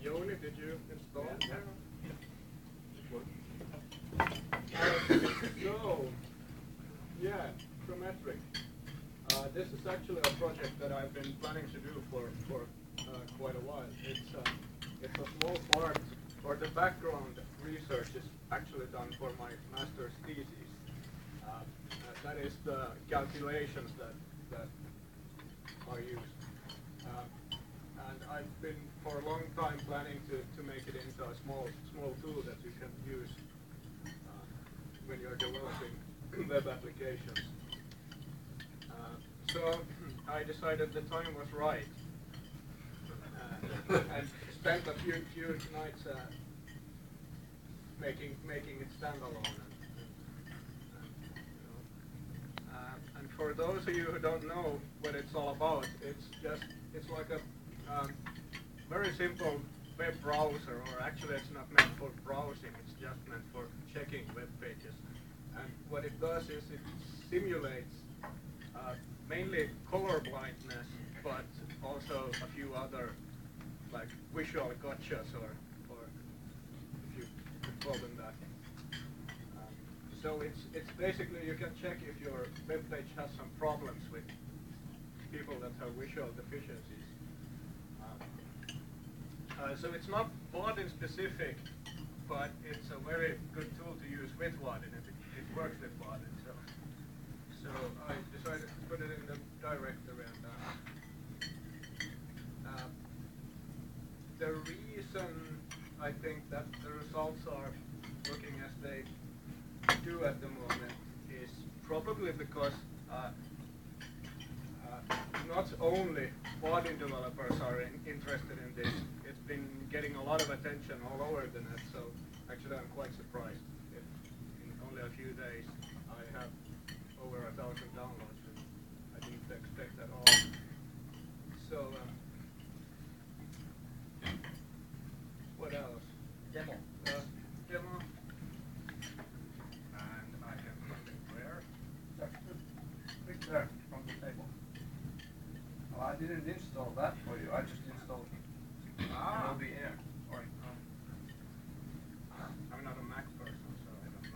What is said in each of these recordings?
Joni, did you install it? Yeah. So, yeah, Chrometric. This is actually a project that I've been planning to do for quite a while. It's a small part, or the background research is actually done for my master's thesis. That is the calculations that are used. And I've been for a long time planning to make it into a small tool that you can use when you're developing web applications. So I decided the time was right, and spent a few nights making it standalone. And for those of you who don't know what it's all about, it's like a very simple web browser, or actually it's not meant for browsing, it's just meant for checking web pages. And what it does is it simulates mainly color blindness, but also a few other like visual gotchas, or if you could call them that. So it's basically, you can check if your web page has some problems with people that have visual deficiencies. So it's not Vaadin specific, but it's a very good tool to use with Vaadin. It works with Vaadin. So I decided to put it in the directory. And the reason I think that the results are looking as they do at the moment is probably because not only Vaadin developers are interested in this. It's been getting a lot of attention all over the net, so actually I'm quite surprised. In only a few days I have over 1,000 downloads, and I didn't expect at all. So what else? Demo. Demo. And I can put it where? Click there from the table. Well, I didn't install that for you. I just installed Adobe Air. I'm not a Mac person, so I don't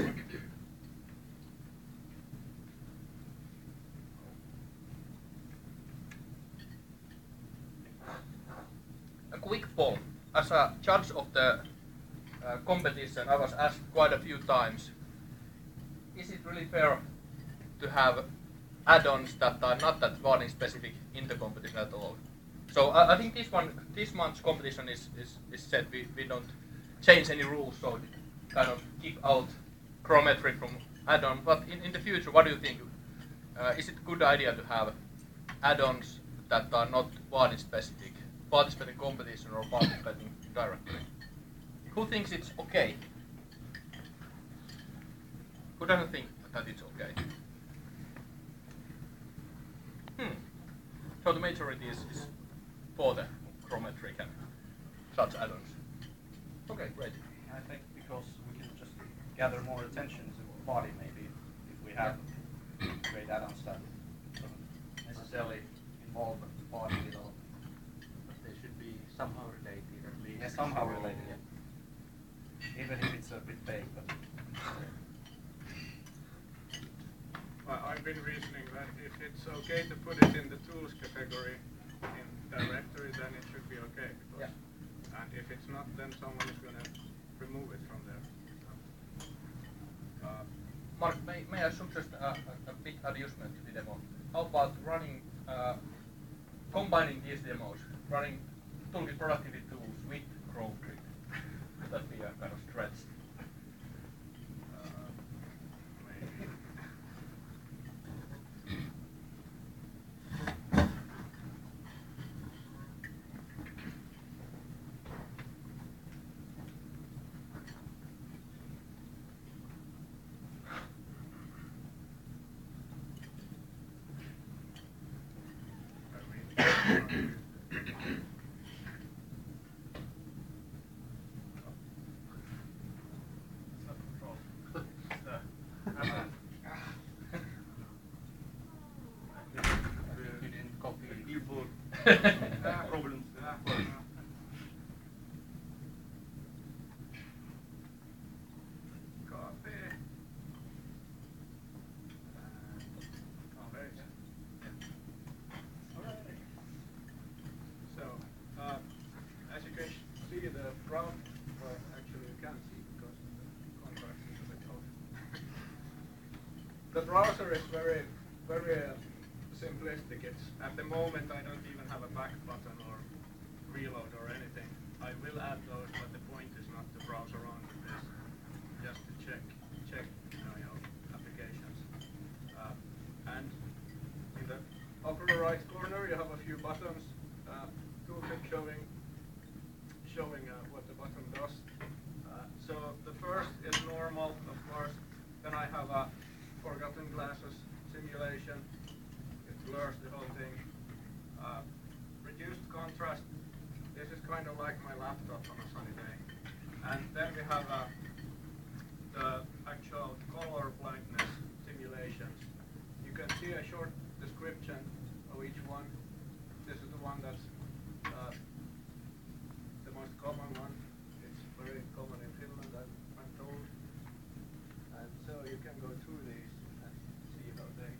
know. A quick poll. As a judge of the competition, I was asked quite a few times, is it really fair to have add-ons that are not that Vaadin specific in the competition at all? So I think this month's competition is set. We don't change any rules, so kind of keep out Chrometric from add-on. But in the future, what do you think? Is it a good idea to have add-ons that are not Vaadin specific, participating competition or participating directly? Who thinks it's okay? Who doesn't think that it's okay? So the majority is for the Chrometric and such add-ons. Okay, great. I think because we can just gather more attention to Vaadin, maybe, if we have great add-ons that don't necessarily involve Vaadin development. But they should be somehow related, at least. Yeah, somehow related, yeah. Even if it's a bit vague, but... Well, I've been reasoning that if it's okay to put it in the tools category in directory, then it should be okay. Because, and if it's not, then someone is going to remove it from there. Mark, may I suggest a bit adjustment to the demo? How about running, combining these demos, running toolkit productivity tools with Chrometric? Would that be a kind of stretch? You didn't copy. You put Problems. Copy. Alright. So, as you can see, the brown, well, actually you can't see because the contrast is a bit off. The browser is very simplistic. It's at the moment I don't even have a back button or reload or anything. I will add those, but the point is not to browse around with this, just to check your applications. And in the upper right corner you have a few buttons, tooltip showing what the button does. So the first is normal, of course. Then I have a forgotten glasses simulation. It blurs the whole thing. Reduced contrast. This is kind of like my laptop on a sunny day. And then we have the actual color blindness simulations. You can see a short description of each one. This is the one that's the most common one. It's very common in Finland, I'm told. And so you can go through these and see how they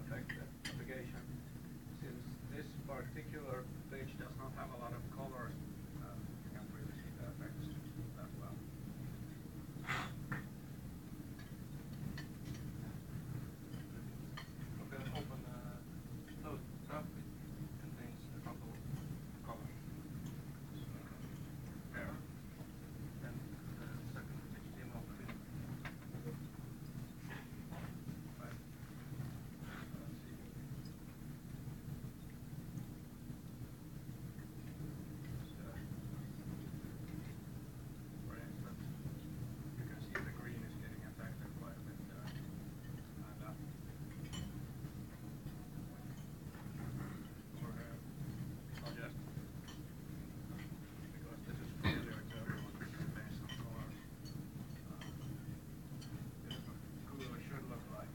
affect the application. Since this particular page does not have a lot of colors, you can't really see the effects that well. Okay, open node tab. It contains a couple of colors. Here. And the second HTML field. Right. Let's see. For instance, you can see the green is getting affected quite a bit there. And over here, I'll just, because this is familiar to everyone, based on colors. This is what Google should look like.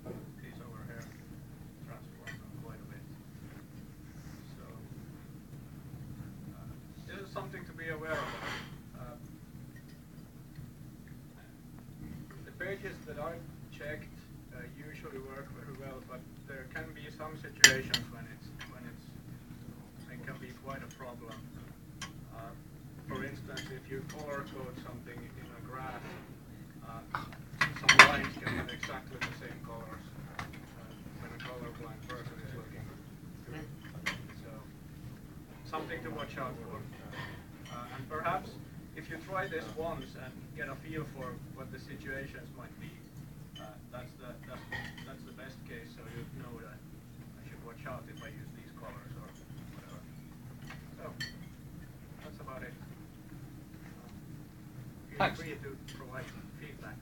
And these over here transform them quite a bit. So this is something to be aware of. The pages that I've checked usually work very well, but there can be some situations when it can be quite a problem. For instance, if you color code something in a graph, some lines can have exactly the same colors when a colorblind person is looking. So something to watch out for. And perhaps if you try this once and get a feel for what the situations might be, that's the best case. So you know that I should watch out if I use these colors or whatever. So that's about it. Feel Thanks. free to provide feedback.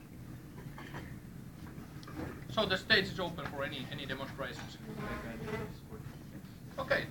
So the stage is open for any demonstrations. Okay.